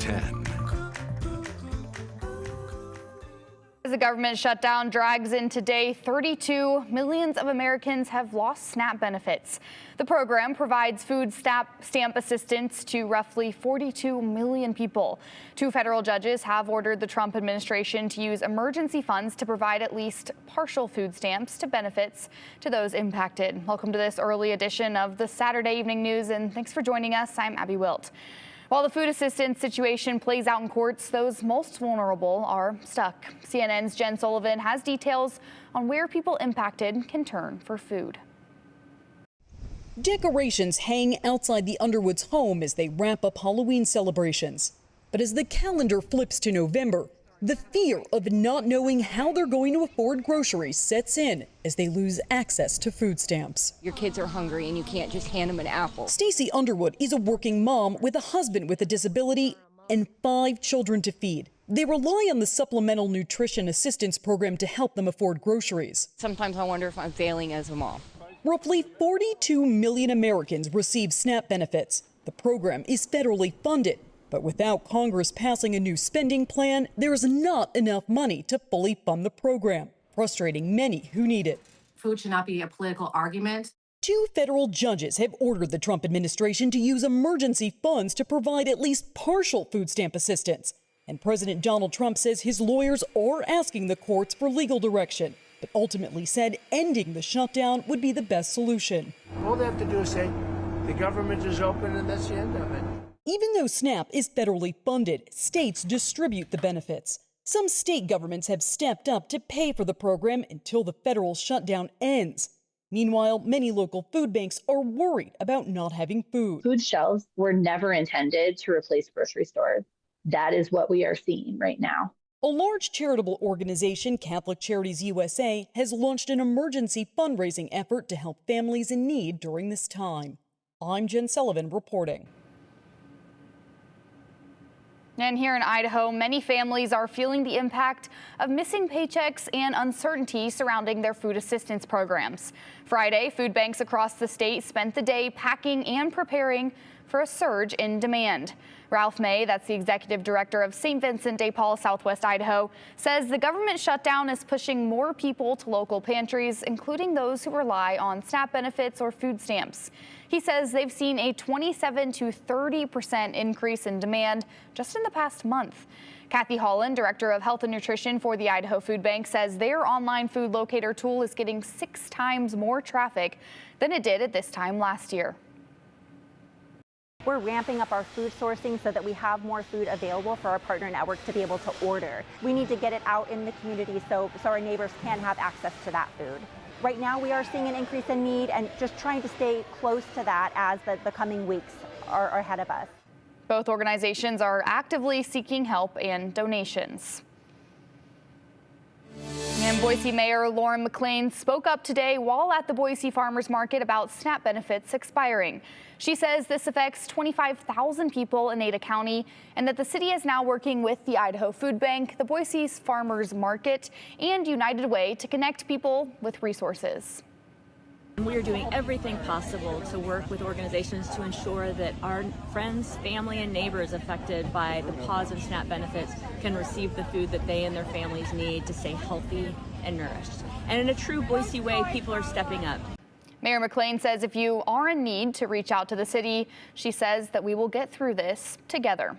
10. As the government shutdown drags into day 32, millions of Americans have lost SNAP benefits. The program provides food stamp assistance to roughly 42 million people. Two federal judges have ordered the Trump administration to use emergency funds to provide at least partial food stamps to benefits to those impacted. Welcome to this early edition of the Saturday Evening News, and thanks for joining us. I'm Abby Wilt. While the food assistance situation plays out in courts, those most vulnerable are stuck. CNN's Jen Sullivan has details on where people impacted can turn for food. Decorations hang outside the Underwoods' home as they wrap up Halloween celebrations. But as the calendar flips to November, the fear of not knowing how they're going to afford groceries sets in as they lose access to food stamps. Your kids are hungry and you can't just hand them an apple. Stacey Underwood is a working mom with a husband with a disability and 5 children to feed. They rely on the Supplemental Nutrition Assistance Program to help them afford groceries. Sometimes I wonder if I'm failing as a mom. Roughly 42 million Americans receive SNAP benefits. The program is federally funded. But without Congress passing a new spending plan, there is not enough money to fully fund the program, frustrating many who need it. Food should not be a political argument. 2 federal judges have ordered the Trump administration to use emergency funds to provide at least partial food stamp assistance. And President Donald Trump says his lawyers are asking the courts for legal direction, but ultimately said ending the shutdown would be the best solution. All they have to do is say the government is open and that's the end of it. Even though SNAP is federally funded, states distribute the benefits. Some state governments have stepped up to pay for the program until the federal shutdown ends. Meanwhile, many local food banks are worried about not having food. Food shelves were never intended to replace grocery stores. That is what we are seeing right now. A large charitable organization, Catholic Charities USA, has launched an emergency fundraising effort to help families in need during this time. I'm Jen Sullivan reporting. And here in Idaho, many families are feeling the impact of missing paychecks and uncertainty surrounding their food assistance programs. Friday, food banks across the state spent the day packing and preparing for a surge in demand. Ralph May, that's the executive director of St. Vincent de Paul, Southwest Idaho, says the government shutdown is pushing more people to local pantries, including those who rely on SNAP benefits or food stamps. He says they've seen a 27% to 30% increase in demand just in the past month. Kathy Holland, director of health and nutrition for the Idaho Food Bank, says their online food locator tool is getting 6 times more traffic than it did at this time last year. We're ramping up our food sourcing so that we have more food available for our partner network to be able to order. We need to get it out in the community so our neighbors can have access to that food. Right now we are seeing an increase in need and just trying to stay close to that as the coming weeks are ahead of us. Both organizations are actively seeking help and donations. And Boise Mayor Lauren McLean spoke up today while at the Boise Farmers Market about SNAP benefits expiring. She says this affects 25,000 people in Ada County and that the city is now working with the Idaho Food Bank, the Boise Farmers Market, and United Way to connect people with resources. We are doing everything possible to work with organizations to ensure that our friends, family, and neighbors affected by the pause of SNAP benefits can receive the food that they and their families need to stay healthy and nourished. And in a true Boise way, people are stepping up. Mayor McLean says if you are in need to reach out to the city, she says that we will get through this together.